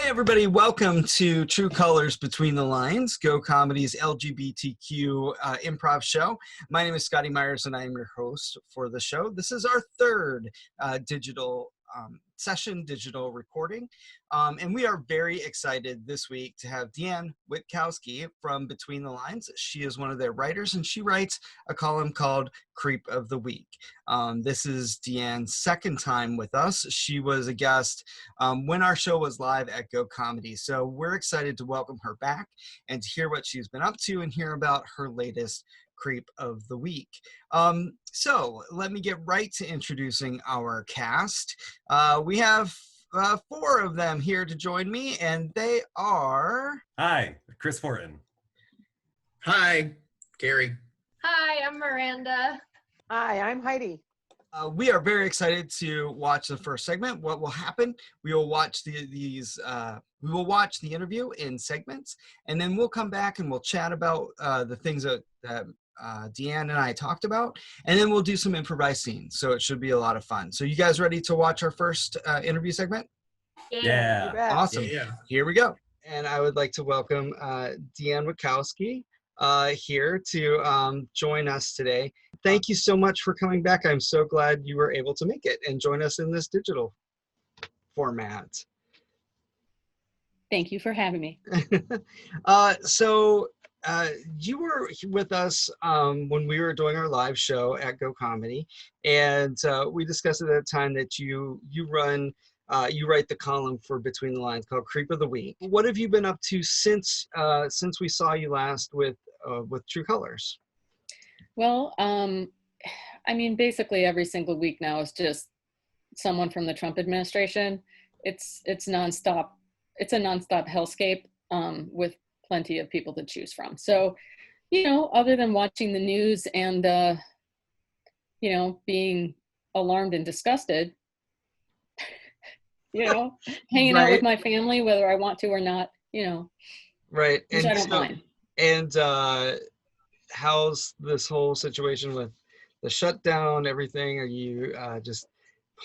Hi, everybody. Welcome to True Colors Between the Lines, Go Comedy's LGBTQ improv show. My name is Scotty Myers, and I am your host for the show. This is our third digital session, digital recording. And we are very excited this week to have D'Anne Witkowski from Between the Lines. She is one of their writers, and she writes a column called Creep of the Week. This is D'Anne's second time with us. She was a guest when our show was live at Go Comedy. So we're excited to welcome her back and to hear what she's been up to and hear about her latest Creep of the Week. So let me get right to introducing our cast. We have four of them here to join me, and they are... Hi, Chris Fortin. Hi, Gary. Hi, I'm Miranda. Hi, I'm Heidi. We are very excited to watch the first segment. What will happen? We will watch we will watch the interview in segments, and then we'll come back and we'll chat about the things that D'Anne and I talked about, and then we'll do some improvised scenes. So it should be a lot of fun. So you guys ready to watch our first interview segment? Yeah. Awesome. Yeah. Here we go. And I would like to welcome D'Anne Witkowski here to join us today. Thank you so much for coming back. I'm so glad you were able to make it and join us in this digital format. Thank you for having me. You were with us when we were doing our live show at Go Comedy, and we discussed at that time that you write the column for Between the Lines called Creep of the Week. What have you been up to since we saw you last with True Colors? Well, I mean, basically every single week now is just someone from the Trump administration. It's nonstop. It's a nonstop hellscape with plenty of people to choose from. So, other than watching the news and, being alarmed and disgusted, hanging out with my family, whether I want to or not, Right. Which I don't mind. And how's this whole situation with the shutdown, everything? Are you just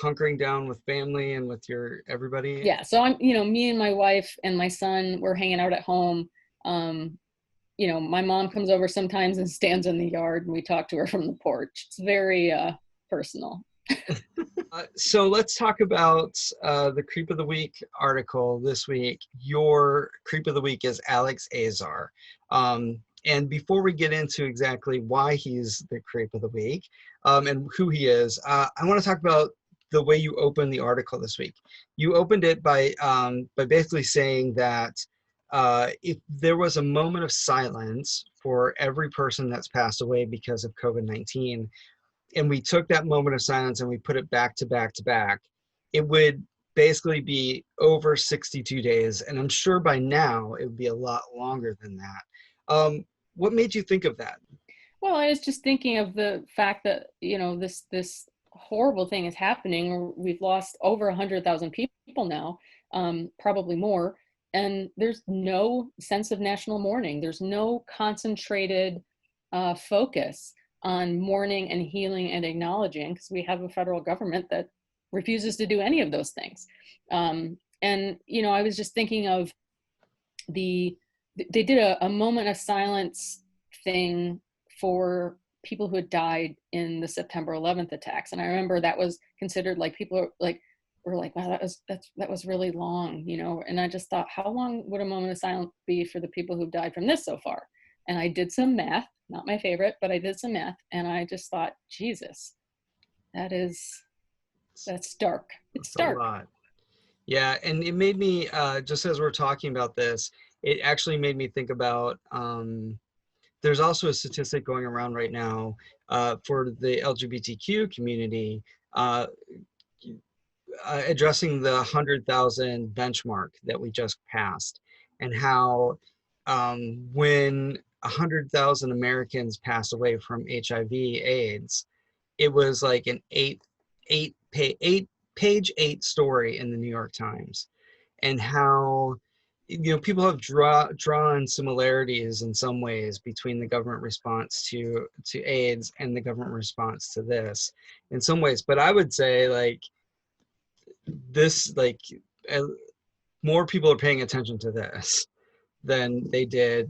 hunkering down with family and with everybody? Yeah. So I'm, me and my wife and my son, we're hanging out at home. My mom comes over sometimes and stands in the yard and we talk to her from the porch. It's very personal. So let's talk about the Creep of the Week article this week. Your Creep of the Week is Alex Azar. And before we get into exactly why he's the Creep of the Week and who he is, I want to talk about the way you opened the article this week. You opened it by basically saying that if there was a moment of silence for every person that's passed away because of COVID-19, and we took that moment of silence and we put it back to back to back, it would basically be over 62 days. And I'm sure by now it would be a lot longer than that. What made you think of that? Well, I was just thinking of the fact that, this horrible thing is happening. We've lost over 100,000 people now, probably more. And there's no sense of national mourning. There's no concentrated focus on mourning and healing and acknowledging, because we have a federal government that refuses to do any of those things. And, I was just thinking of they did a moment of silence thing for people who had died in the September 11th attacks. And I remember that was considered like people were like, wow, that was really long, and I just thought, how long would a moment of silence be for the people who've died from this so far? And I did some math, not my favorite, but I did some math, and I just thought, Jesus, that's dark. It's dark. A lot. Yeah, and it made me, just as we're talking about this, it actually made me think about, there's also a statistic going around right now for the LGBTQ community, addressing the 100,000 benchmark that we just passed, and how when 100,000 Americans passed away from HIV/AIDS, it was like an page 8 story in the New York Times, and how people have drawn similarities in some ways between the government response to AIDS and the government response to this in some ways. But I would say this more people are paying attention to this than they did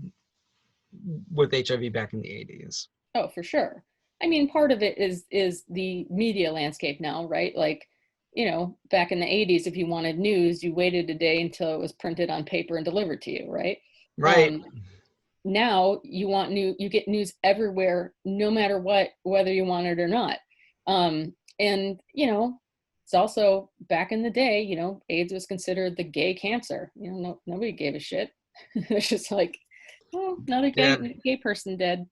with HIV back in the 80s. Oh, for sure. I mean, part of it is the media landscape now, right? Like, back in the 80s, if you wanted news, you waited a day until it was printed on paper and delivered to you, right? Right. Now you get news everywhere, no matter what, whether you want it or not. And it's also back in the day, AIDS was considered the gay cancer. Nobody gave a shit. It's just like, oh, another gay person dead.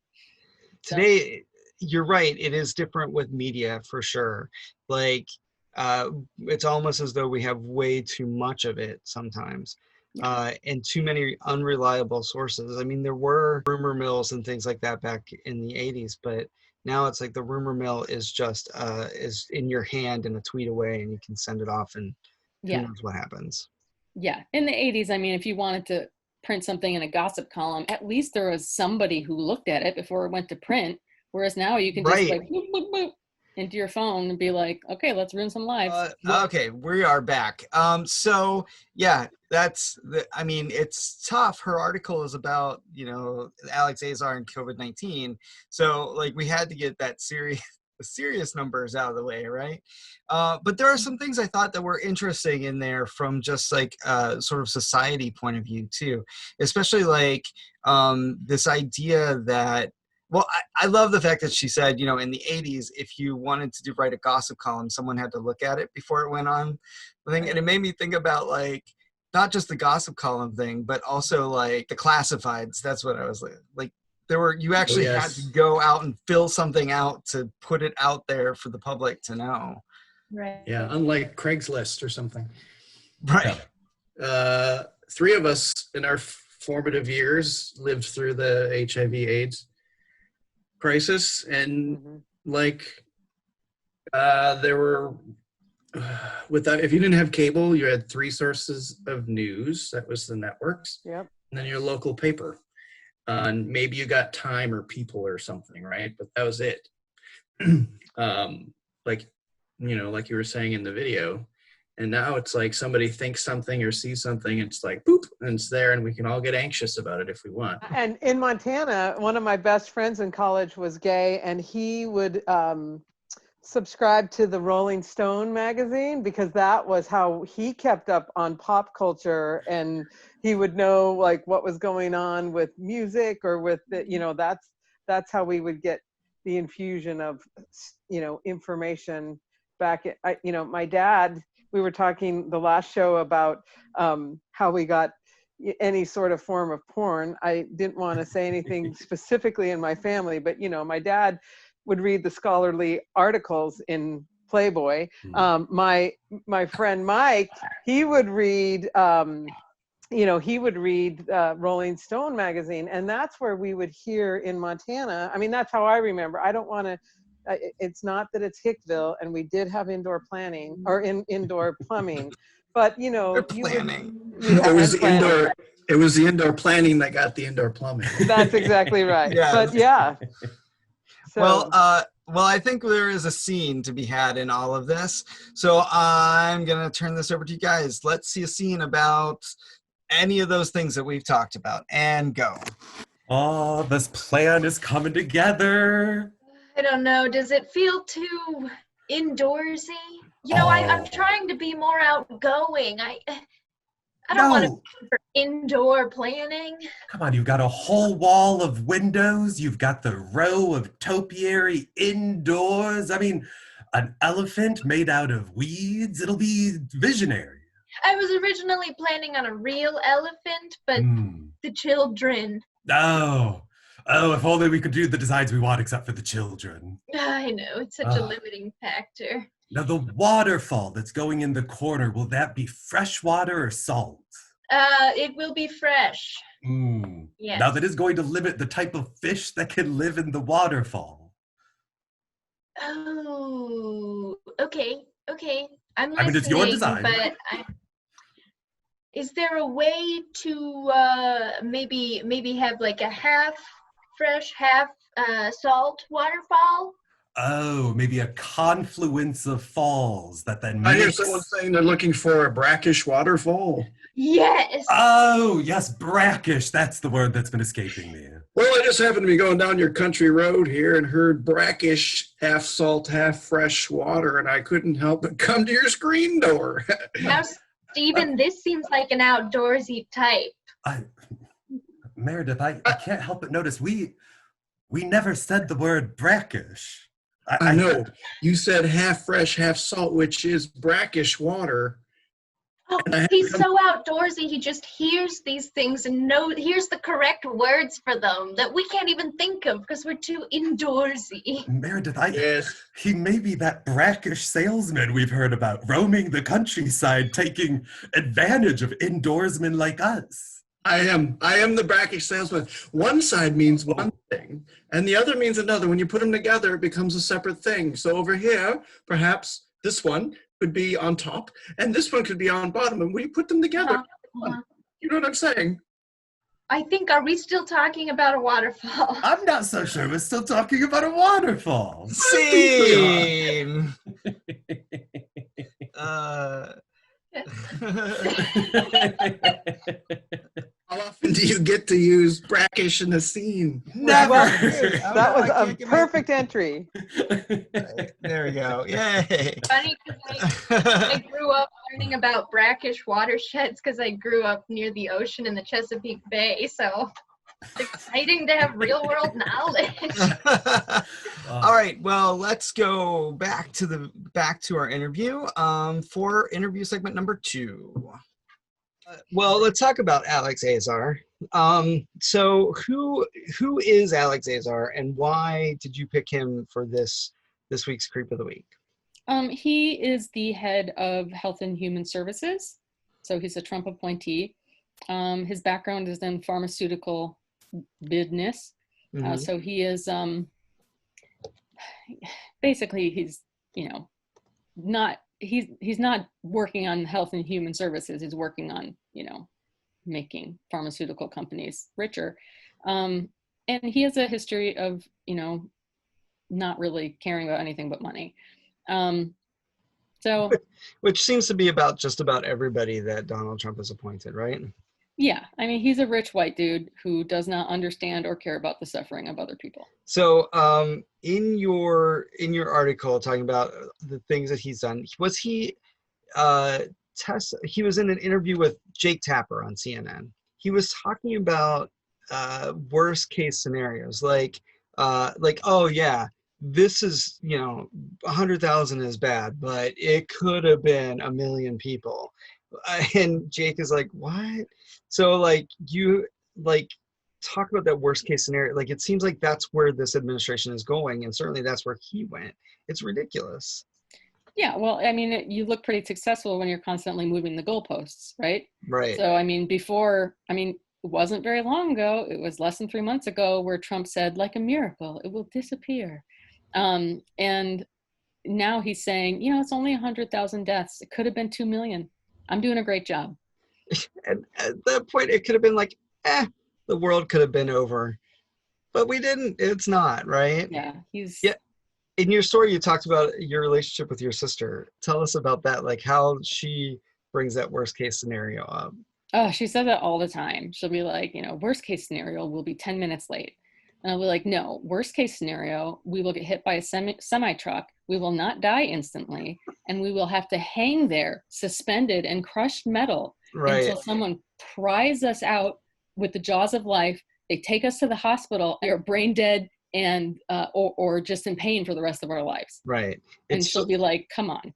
Today, you're right. It is different with media for sure. Like, it's almost as though we have way too much of it sometimes, and too many unreliable sources. I mean, there were rumor mills and things like that back in the 80s, but now it's like the rumor mill is just is in your hand and a tweet away, and you can send it off, and who knows what happens. Yeah, in the 80s, I mean, if you wanted to print something in a gossip column, at least there was somebody who looked at it before it went to print. Whereas now you can just like boop, boop, boop, into your phone and be like, okay, let's ruin some lives. Okay, we are back. So yeah, I mean, it's tough. Her article is about, Alex Azar and COVID-19. So like we had to get that serious numbers out of the way, right? But there are some things I thought that were interesting in there from just like sort of society point of view too, especially like this idea that, well, I love the fact that she said, in the 80s, if you wanted to write a gossip column, someone had to look at it before it went on the thing. And it made me think about like, not just the gossip column thing, but also like the classifieds. That's what I was like you actually had to go out and fill something out to put it out there for the public to know. Right. Yeah, unlike Craigslist or something. Right. Three of us in our formative years lived through the HIV/AIDS crisis, and there were if you didn't have cable, you had three sources of news. That was the networks. Yep. And then your local paper. And maybe you got Time or People or something, right? But that was it. Like you were saying in the video. And now it's like somebody thinks something or sees something, and it's like, boop, and it's there, and we can all get anxious about it if we want. And in Montana, one of my best friends in college was gay, and he would subscribe to the Rolling Stone magazine because that was how he kept up on pop culture, and he would know like what was going on with music or with the, that's how we would get the infusion of information back at, my dad. We were talking the last show about how we got any sort of form of porn. I didn't want to say anything specifically in my family, but my dad would read the scholarly articles in Playboy. My friend Mike, he would read Rolling Stone magazine, and that's where we would hear in Montana. I mean, that's how I remember. I don't want to. It's not that it's Hickville, and we did have indoor planning or indoor plumbing, but planning. It was indoor. It was the indoor planning that got the indoor plumbing. That's exactly right. Yeah. But yeah. So. Well, I think there is a scene to be had in all of this. So I'm gonna turn this over to you guys. Let's see a scene about any of those things that we've talked about, and go. Oh, this plan is coming together. I don't know. Does it feel too indoorsy? I'm trying to be more outgoing. I don't want to be for indoor planning. Come on, you've got a whole wall of windows. You've got the row of topiary indoors. I mean, an elephant made out of weeds. It'll be visionary. I was originally planning on a real elephant, but the children. Oh, if only we could do the designs we want except for the children. I know, it's such a limiting factor. Now, the waterfall that's going in the corner, will that be fresh water or salt? It will be fresh. Yes. Now, that is going to limit the type of fish that can live in the waterfall. Oh, okay. I'm listening, I mean, it's your design. But is there a way to maybe have like a half fresh, half salt waterfall? Oh, maybe a confluence of falls that then I hear mix. someone saying they're looking for a brackish waterfall. Yes. Oh, yes, brackish. That's the word that's been escaping me. Well, I just happened to be going down your country road here and heard brackish, half salt, half fresh water, and I couldn't help but come to your screen door. Now, Stephen, this seems like an outdoorsy type. Meredith, I can't help but notice we never said the word brackish. I know. You said half fresh, half salt, which is brackish water. Oh, he's so outdoorsy. He just hears these things and hears the correct words for them that we can't even think of because we're too indoorsy. Meredith, Yes. he may be that brackish salesman we've heard about, roaming the countryside, taking advantage of indoorsmen like us. I am the brackish salesman. One side means one thing, and the other means another. When you put them together, it becomes a separate thing. So over here, perhaps this one could be on top, and this one could be on bottom. And when you put them together, you know what I'm saying? I think, are we still talking about a waterfall? I'm not so sure we're still talking about a waterfall. Scene. How often do you get to use brackish in a scene? Never. That was a perfect entry. There we go. Yay. Funny because I grew up learning about brackish watersheds because I grew up near the ocean in the Chesapeake Bay. So it's exciting to have real world knowledge. All right. Well, let's go back to our interview for interview segment number 2. Well, let's talk about Alex Azar. So who is Alex Azar, and why did you pick him for this week's Creep of the Week? He is the head of Health and Human Services, so he's a Trump appointee. His background is in pharmaceutical business, so he is basically he's not working on health and human services. He's working on making pharmaceutical companies richer, and he has a history of not really caring about anything but money. So which seems to be about just about everybody that Donald Trump has appointed, right? Yeah, I mean, he's a rich white dude who does not understand or care about the suffering of other people. So in your article talking about the things that he's done, was he he was in an interview with Jake Tapper on CNN. He was talking about worst case scenarios, like oh yeah, this is 100,000 is bad, but it could have been 1 million people. And Jake is like, what? So you talk about that worst case scenario. It seems like that's where this administration is going, and certainly that's where he went. It's ridiculous. Yeah, well, I mean, you look pretty successful when you're constantly moving the goalposts, right? Right. So, I mean, it wasn't very long ago, it was less than 3 months ago, where Trump said, like a miracle, it will disappear. And now he's saying, it's only 100,000 deaths. It could have been 2 million. I'm doing a great job. And at that point, it could have been the world could have been over. But we didn't. It's not, right? Yeah, In your story, you talked about your relationship with your sister. Tell us about that, how she brings that worst case scenario up. Oh, she says that all the time. She'll be like, worst case scenario, we'll be 10 minutes late. And I'll be like, no, worst case scenario, we will get hit by a semi truck. We will not die instantly. And we will have to hang there, suspended in crushed metal, until someone pries us out with the jaws of life. They take us to the hospital, and you're brain dead and or just in pain for the rest of our lives. Right. And she'll be like, come on.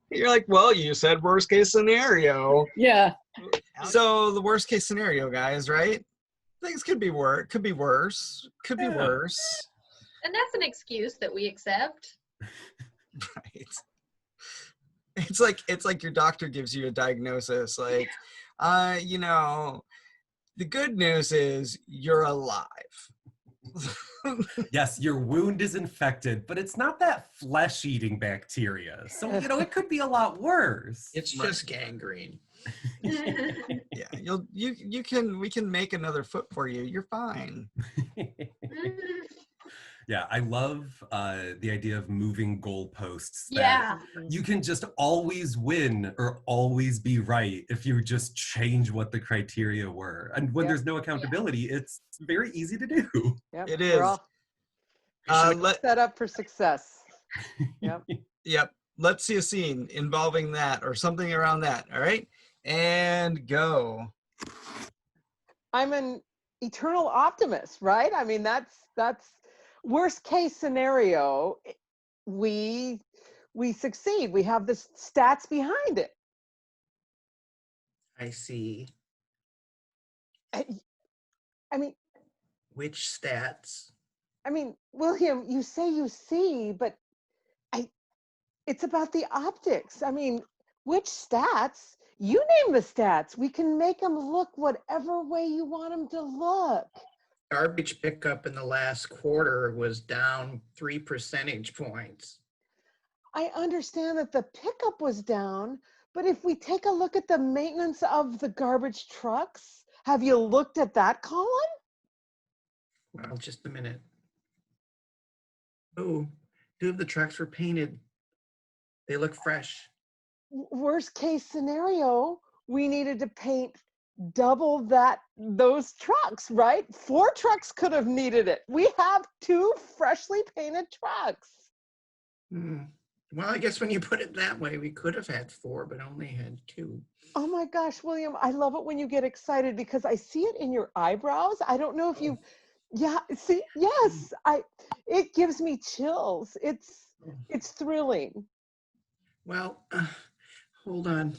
You're like, well, you said worst case scenario. Yeah. So the worst case scenario, guys, right? Things could be worse. Could be worse. And that's an excuse that we accept. Right. It's like your doctor gives you a diagnosis, the good news is you're alive. Yes, your wound is infected, but it's not that flesh-eating bacteria. So, it could be a lot worse. It's just gangrene. Yeah, we can make another foot for you. You're fine. Yeah, I love the idea of moving goalposts. That Yeah. you can just always win or always be right if you just change what the criteria were. And when Yep. there's no accountability, it's very easy to do. Yep. It We're is. all Let set up for success. Yep. Yep. Let's see a scene involving that or something around that. All right, and go. I'm an eternal optimist, right? I mean, that's worst case scenario. We succeed. We have the stats behind it. I see. I mean, Which stats? William, you say you see, but it's about the optics. I mean, which stats? You name the stats. We can make them look whatever way you want them to look. Garbage pickup in the last quarter was down 3 percentage points. I understand that the pickup was down, but if we take a look at the maintenance of the garbage trucks, have you looked at that column? Well, just a minute. Oh, 2 of the trucks were painted. They look fresh. Worst case scenario, we needed to paint double those trucks, right? 4 trucks could have needed it. We have 2 freshly painted trucks. Well, I guess when you put it that way, we could have had 4, but only had 2. Oh my gosh, William, I love it when you get excited because I see it in your eyebrows. I don't know if you, yeah, see, yes, it gives me chills. It's thrilling. Well, hold on.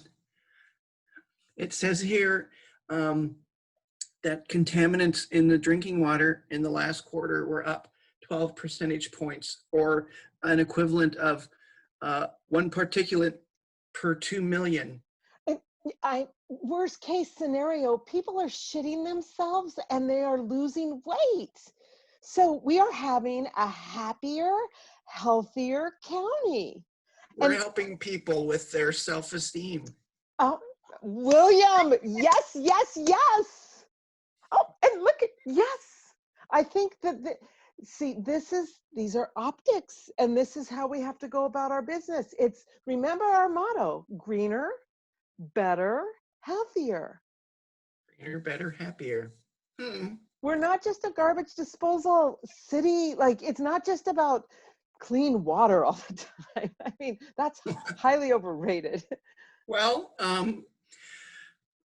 It says here that contaminants in the drinking water in the last quarter were up 12 percentage points, or an equivalent of 1 particulate per 2 million. Worst case scenario, people are shitting themselves and they are losing weight. So we are having a happier, healthier county. We're helping people with their self-esteem. Oh, William, yes, yes, yes. Oh, and look at, yes. I think that, see, these are optics, and this is how we have to go about our business. Remember our motto: greener, better, healthier. Greener, better, happier. We're not just a garbage disposal city. Like, it's not just about clean water all the time. I mean, that's highly overrated. Well,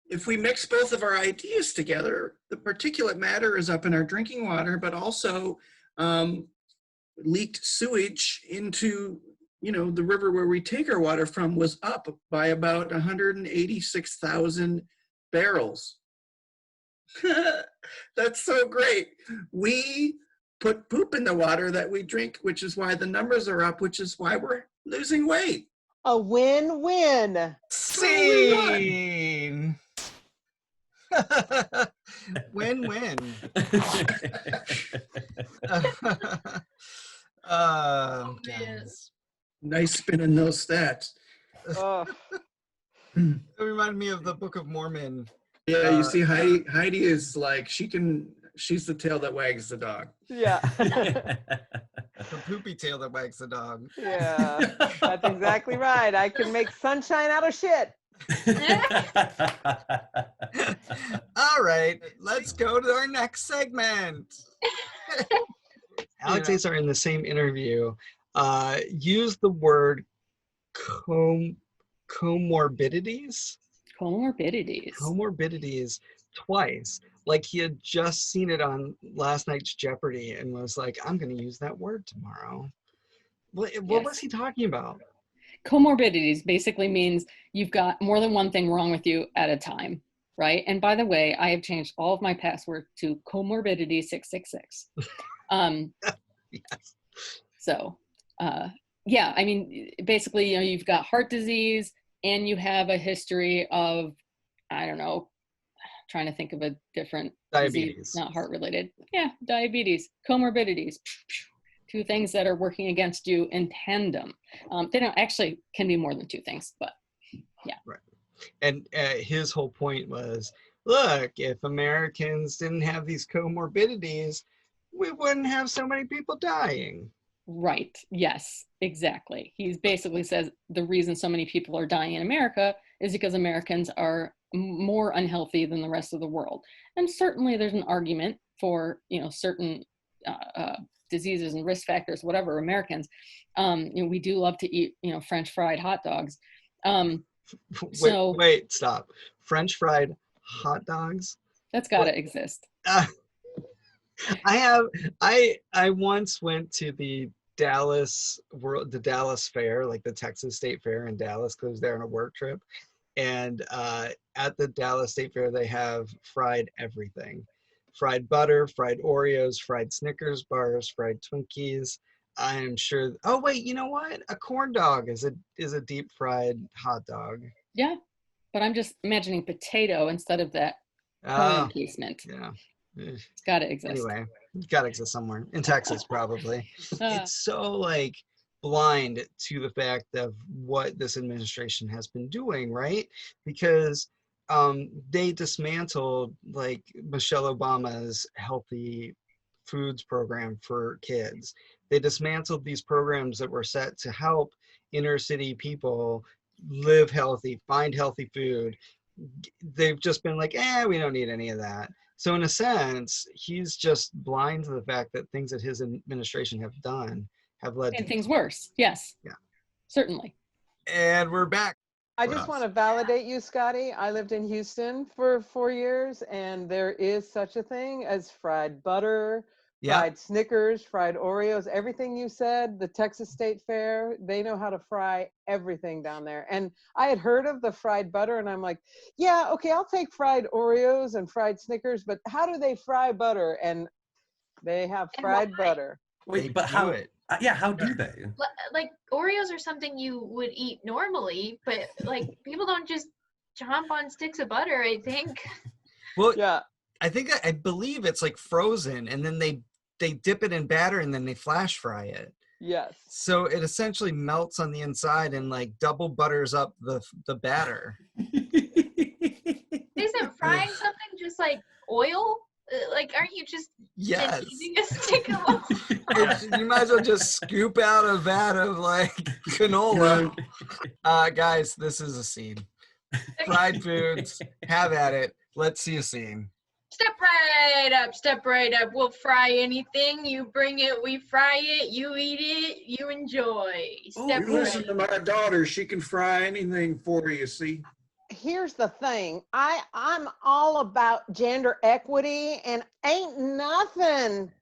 if we mix both of our ideas together, the particulate matter is up in our drinking water, but also leaked sewage into, the river where we take our water from was up by about 186,000 barrels. That's so great. We put poop in the water that we drink, which is why the numbers are up, which is why we're losing weight. A win-win. Scene. Win-win. Nice spin on those stats. It reminded me of the Book of Mormon. Yeah, you see, Heidi is like, she's the tail that wags the dog. Yeah. The poopy tail that wags the dog. Yeah, that's exactly right. I can make sunshine out of shit. All right, let's go to our next segment. Alex and Azar in the same interview use the word comorbidities twice, like he had just seen it on last night's Jeopardy and was like, I'm going to use that word tomorrow. What was he talking about? Comorbidities basically means you've got more than one thing wrong with you at a time, right? And by the way, I have changed all of my password to comorbidity 666. Yes. So, yeah, I mean, basically, you've got heart disease and you have a history of, I don't know, trying to think of a different Diabetes. disease, not heart related. Yeah, diabetes, comorbidities, 2 things that are working against you in tandem. They don't actually can be more than 2 things, but yeah. Right. And his whole point was, look, if Americans didn't have these comorbidities, we wouldn't have so many people dying. Right. Yes, exactly. He basically says the reason so many people are dying in America is because Americans are more unhealthy than the rest of the world. And certainly there's an argument for, certain diseases and risk factors, whatever, Americans. We do love to eat, French fried hot dogs. Wait, stop. French fried hot dogs? That's got to exist. I once went to the Dallas Fair, like the Texas State Fair in Dallas, because I was there on a work trip. And at the Dallas State Fair, they have fried everything. Fried butter, fried Oreos, fried Snickers bars, fried Twinkies. I am sure. Oh wait, you know what? A corn dog is a deep fried hot dog. Yeah, but I'm just imagining potato instead of that corn Oh, encasement. yeah. It's got to exist. Anyway, it's got to exist somewhere in Texas, probably. Uh, It's so like blind to the fact of what this administration has been doing, right? Because they dismantled like Michelle Obama's healthy foods program for kids. They dismantled these programs that were set to help inner city people live healthy, find healthy food. They've just been like, we don't need any of that. So in a sense, he's just blind to the fact that things that his administration have done have led and to things worse. Yes. Yeah. Certainly. And we're back. I for just us. want to validate you, Scotty. I lived in Houston for 4 years, and there is such a thing as fried butter, Yeah. fried Snickers, fried Oreos, everything you said. The Texas State Fair, they know how to fry everything down there. And I had heard of the fried butter, and I'm like, yeah, okay, I'll take fried Oreos and fried Snickers, but how do they fry butter? And they have And fried why? butter. Wait, They but do how? it. Yeah, how do they? Like Oreos are something you would eat normally, but like people don't just chomp on sticks of butter, I think. Well, Yeah. I believe it's like frozen, and then they dip it in batter, and then they flash fry it. Yes. So it essentially melts on the inside and like double butters up the batter. Isn't frying something just like oil? Like, aren't you just Yes. eating a stick of oil? You might as well just scoop out a vat of like canola. Guys, this is a scene. Fried foods, have at it. Let's see a scene. Step right up, step right up. We'll fry anything. You bring it, we fry it, you eat it, you enjoy. Step You listen right to my daughter. She can fry anything for you, see? Here's the thing. I'm all about gender equity, and ain't nothing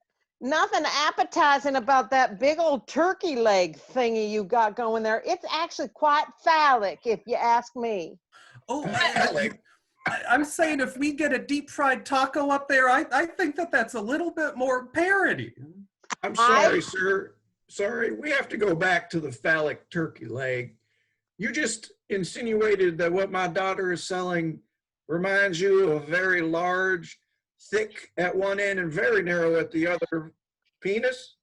appetizing about that big old turkey leg thingy you got going there. It's actually quite phallic, if you ask me. Oh, Phallic? I'm saying if we get a deep fried taco up there, I think that's a little bit more parody. I'm sorry, sir. Sorry, we have to go back to the phallic turkey leg. You just insinuated that what my daughter is selling reminds you of a very large, thick at one end and very narrow at the other penis?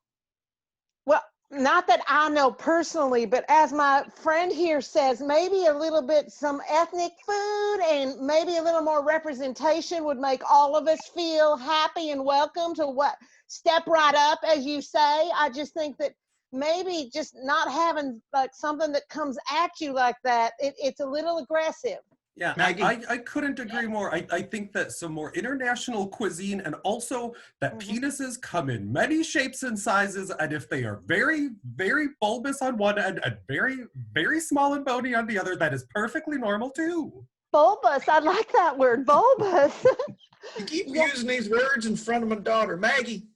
Well, not that I know personally, but as my friend here says, maybe a little bit some ethnic food and maybe a little more representation would make all of us feel happy and welcome to what step right up, as you say. I just think that maybe just not having like something that comes at you like that, it's a little aggressive. Yeah, Maggie? I couldn't agree more. I think that some more international cuisine, and also that penises come in many shapes and sizes, and if they are very, very bulbous on one end and very, very small and bony on the other, that is perfectly normal too. Bulbous, I like that word, bulbous. You keep Yeah. using these words in front of my daughter. Maggie,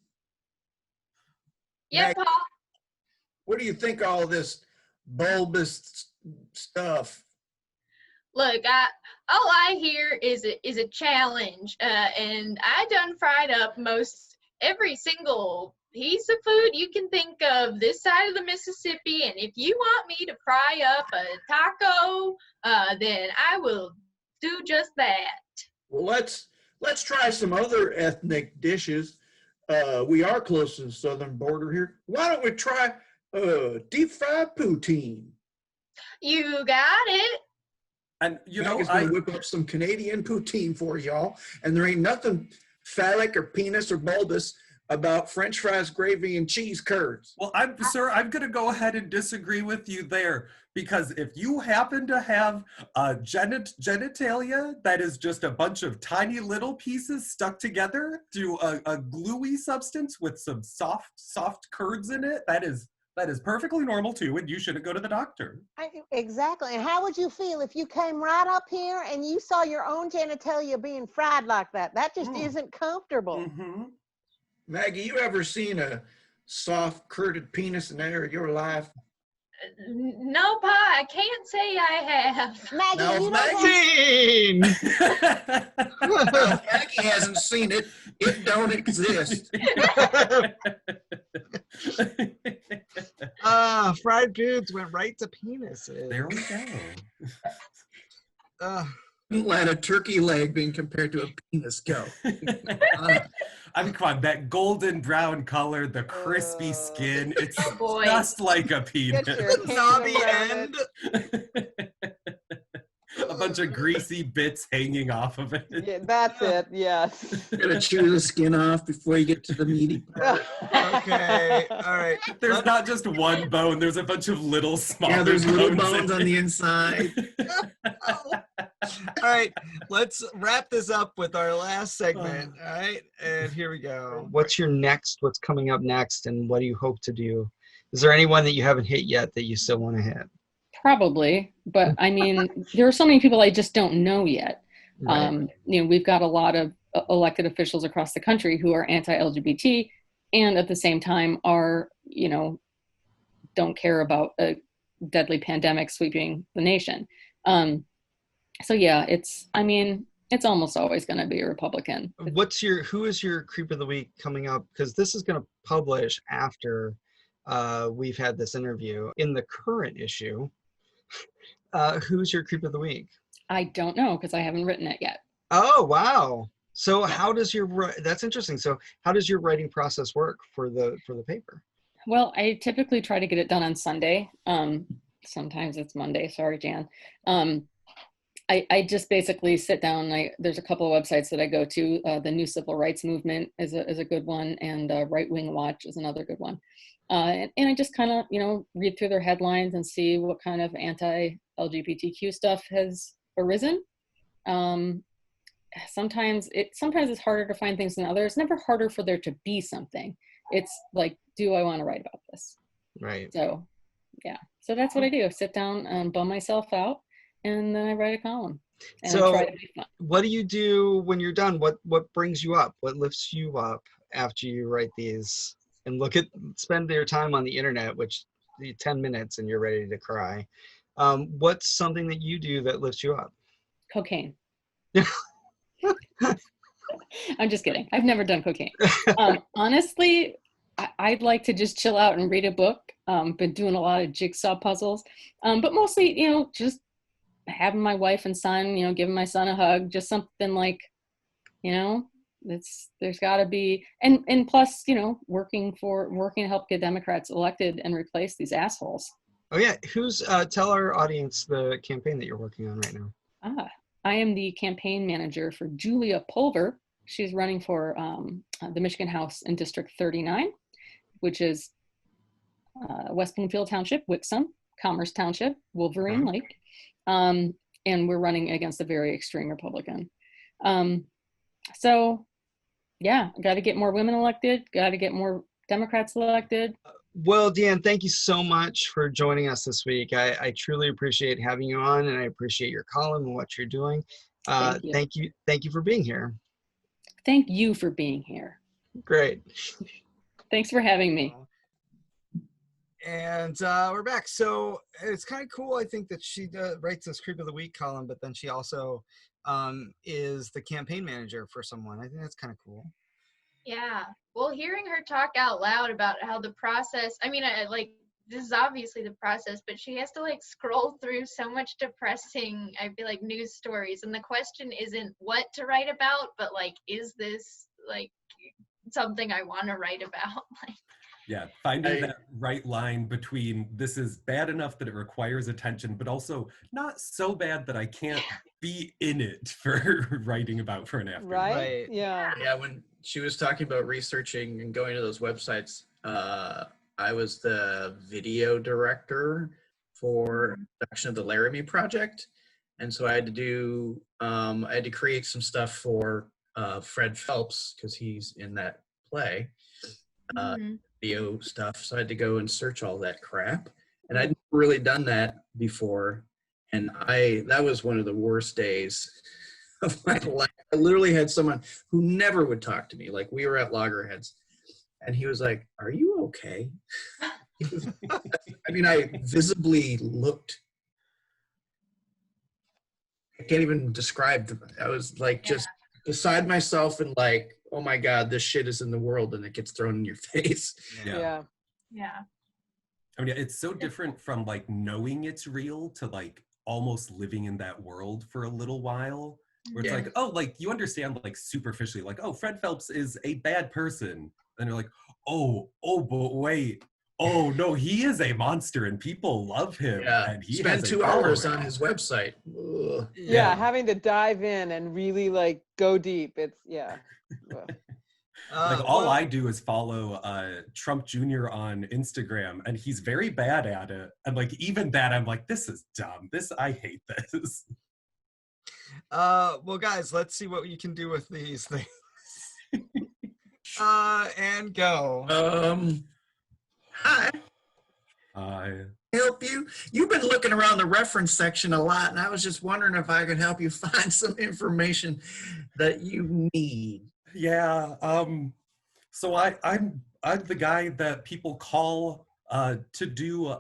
Yeah, Maggie. Paul. what do you think of all this bulbous stuff? Look, all I hear is a challenge, and I done fried up most every single piece of food you can think of this side of the Mississippi. And if you want me to fry up a taco, then I will do just that. Well, let's try some other ethnic dishes. We are close to the southern border here. Why don't we try deep fried poutine? You got it. And you know, Maggie's gonna whip up some Canadian poutine for y'all, and there ain't nothing phallic or penis or bulbous about French fries, gravy, and cheese curds. Well, sir, I'm going to go ahead and disagree with you there, because if you happen to have a genitalia that is just a bunch of tiny little pieces stuck together through a gluey substance with some soft curds in it, that is perfectly normal too, and you shouldn't go to the doctor. Exactly. And how would you feel if you came right up here and you saw your own genitalia being fried like that? That just isn't comfortable. Mm-hmm. Maggie, you ever seen a soft curded penis in the air of your life? No, Pa, I can't say I have. Maggie, Now, you Maggie- don't Well, if Maggie hasn't seen it, it don't exist. Fried foods went right to penises. There we go. Wouldn't let a turkey leg being compared to a penis go. I mean, come on, that golden brown color, the crispy skin, it's Boy. just like a penis. Get your hands Zombie around end. A bunch of greasy bits hanging off of it. Yeah, that's it. Yes. You gotta chew the skin off before you get to the meaty part. Okay, all right. There's not just one bone, there's a bunch of little small Yeah, there's little bones bones in on it. the inside. All right, let's wrap this up with our last segment. All right, and here we go. What's your next? What's coming up next, and what do you hope to do? Is there anyone that you haven't hit yet that you still want to hit? Probably, but I mean, there are so many people I just don't know yet. Right. We've got a lot of elected officials across the country who are anti-LGBT, and at the same time are, don't care about a deadly pandemic sweeping the nation. So yeah, it's almost always going to be a Republican. Who is your creep of the week coming up? Because this is going to publish after we've had this interview. In the current issue, who's your creep of the week? I don't know because I haven't written it yet. Oh, wow. So how does that's interesting. So how does your writing process work for the paper? Well, I typically try to get it done on Sunday. Sometimes it's Monday. Sorry, Jan. I just basically sit down. There's a couple of websites that I go to. The New Civil Rights Movement is a good one, and Right Wing Watch is another good one. And I just kind of, read through their headlines and see what kind of anti-LGBTQ stuff has arisen. Sometimes it's harder to find things than others. It's never harder for there to be something. It's like, do I want to write about this? Right. So, yeah. So that's what I do. I sit down and bum myself out, and then I write a column. And I try to be fun. What do you do when you're done? What brings you up? What lifts you up after you write these? And spend your time on the internet, which 10 minutes and you're ready to cry. What's something that you do that lifts you up? Cocaine. I'm just kidding. I've never done cocaine. Honestly, I'd like to just chill out and read a book. Been doing a lot of jigsaw puzzles, but mostly, just having my wife and son, giving my son a hug, just something like, there's got to be, and plus, working to help get Democrats elected and replace these assholes. Oh yeah, tell our audience the campaign that you're working on right now. I am the campaign manager for Julia Pulver. She's running for the Michigan House in District 39, which is West Bloomfield Township, Wixom, Commerce Township, Wolverine Lake, and we're running against a very extreme Republican. So, yeah, got to get more women elected, got to get more Democrats elected. Well, D'Anne, thank you so much for joining us this week. I truly appreciate having you on, and I appreciate your column and what you're doing. Thank you for being here. Thank you for being here. Great. Thanks for having me. And we're back. So it's kind of cool, I think, that she writes this Creep of the Week column, but then she also is the campaign manager for someone. I think that's kind of cool. Yeah. Well, hearing her talk out loud about how the process, this is obviously the process, but she has to scroll through so much depressing, I feel like, news stories. And the question isn't what to write about, but is this something I want to write about? Yeah, finding that right line between this is bad enough that it requires attention, but also not so bad that I can't be in it for writing about for an afternoon. Right? Yeah. Yeah, she was talking about researching and going to those websites. I was the video director for production of the Laramie Project, and so I had to create some stuff for Fred Phelps because he's in that play, video stuff. So I had to go and search all that crap, and I'd never really done that before, and that was one of the worst days of my life. I literally had someone who never would talk to me. Like, we were at Loggerheads, and he was like, "Are you okay?" I mean, I visibly looked. I can't even describe. I was like just beside myself and like, oh my God, this shit is in the world, and it gets thrown in your face. Yeah. I mean, it's so different from like knowing it's real to like almost living in that world for a little while. Where it's like, oh, like you understand like superficially, like, oh, Fred Phelps is a bad person. And you're like, oh, but wait. Oh no, he is a monster and people love him. Yeah, And he spent has a 2 hours on following. his website. Ugh. Yeah, having to dive in and really like go deep. It's Ugh. Like all I do is follow Trump Jr. on Instagram, and he's very bad at it. And like even that, I'm like, this is dumb. I hate this. Well, guys, let's see what you can do with these things. And go. Hi. I Help you? You've been looking around the reference section a lot, and I was just wondering if I could help you find some information that you need. Yeah. So I'm the guy that people call to do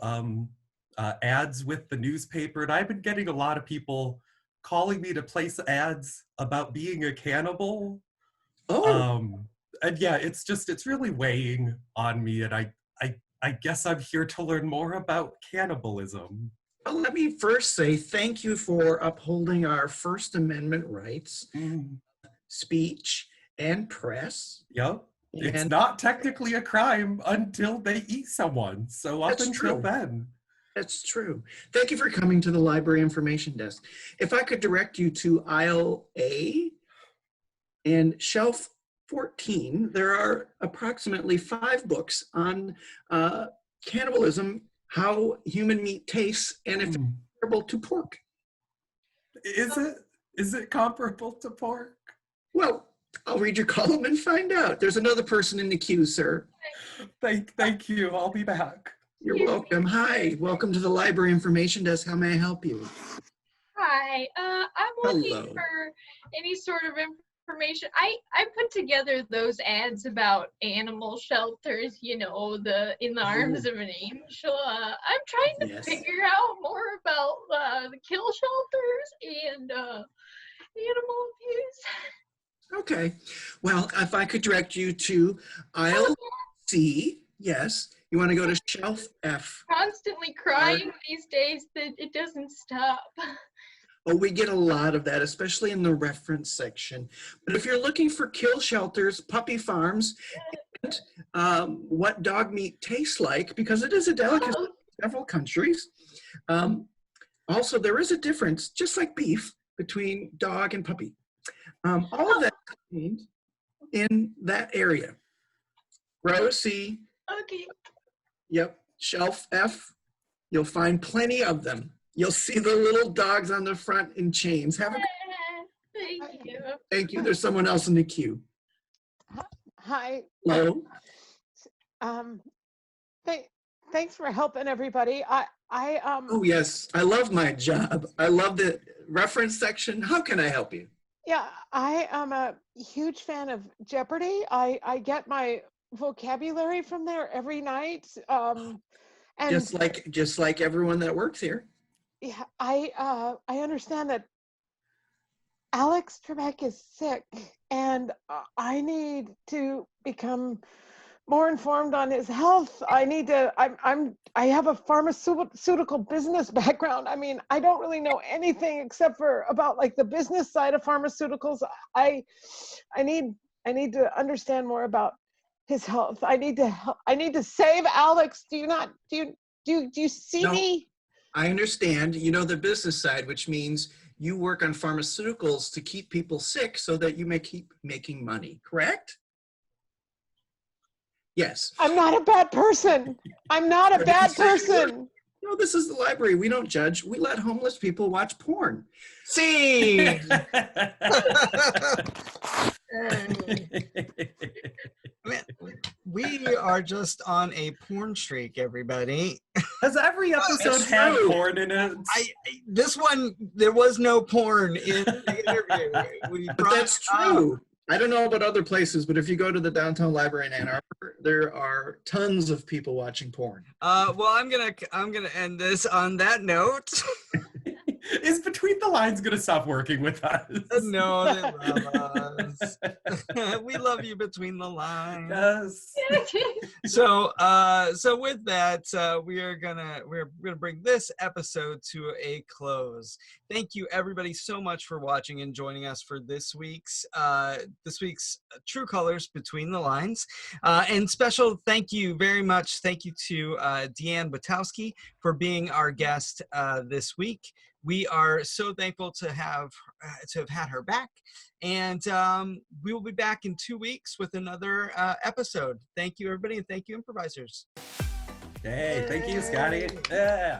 ads with the newspaper, and I've been getting a lot of people calling me to place ads about being a cannibal. And yeah, it's really weighing on me, and I guess I'm here to learn more about cannibalism. Well, let me first say thank you for upholding our First Amendment rights, speech, and press. Yep. It's And not technically a crime until they eat someone. So up That's until true. then. That's true. Thank you for coming to the library information desk. If I could direct you to aisle A and shelf 14, there are approximately 5 books on cannibalism, how human meat tastes, and if it's comparable to pork. Is it comparable to pork? Well, I'll read your column and find out. There's another person in the queue, sir. Thank you. I'll be back. You're welcome. Hi, welcome to the library information desk. How may I help you? Hi, I'm looking Hello. for any sort of information. I put together those ads about animal shelters, in the arms of an angel. I'm trying to Yes. figure out more about the kill shelters and animal abuse. Okay. Well, if I could direct you to aisle C, yes. You want to go to shelf F. Constantly crying these days that it doesn't stop. Oh, we get a lot of that, especially in the reference section. But if you're looking for kill shelters, puppy farms, and what dog meat tastes like, because it is a delicacy in several countries. Also, there is a difference, just like beef, between dog and puppy. All of that contained in that area. Row C. Okay. Yep, shelf F, you'll find plenty of them. You'll see the little dogs on the front in chains. Have a Thank you. Thank you. There's someone else in the queue. Hi. Hello. Thanks for helping everybody. Oh yes, I love my job. I love the reference section. How can I help you? Yeah, I am a huge fan of Jeopardy. I get my vocabulary from there every night. And Just like everyone that works here. yeah, I understand that Alex Trebek is sick, and I need to become more informed on his health. I need to. I have a pharmaceutical business background. I mean, I don't really know anything except for about like the business side of pharmaceuticals. I need to understand more about his health. I need to save Alex. Do you see No. me? I understand. You know the business side, which means you work on pharmaceuticals to keep people sick so that you may keep making money, correct? Yes. I'm not a bad person. I'm not a bad person. No, this is the library. We don't judge. We let homeless people watch porn. See. Man, we are just on a porn streak, everybody. Has every episode That's had true. porn in it? This one, there was no porn in the interview. But that's true. I don't know about other places, but if you go to the downtown library in Ann Arbor, there are tons of people watching porn. Well, I'm gonna end this on that note. Is Between the Lines gonna stop working with us? No, they love us. We love you, Between the Lines. Yes. So with that, we're gonna bring this episode to a close. Thank you everybody so much for watching and joining us for this week's True Colors Between the Lines. And special thank you very much. Thank you to D'Anne Witkowski for being our guest this week. We are so thankful to have had her back, and we will be back in 2 weeks with another episode. Thank you, everybody, and thank you, improvisers. Hey, thank you, Scotty. Yeah.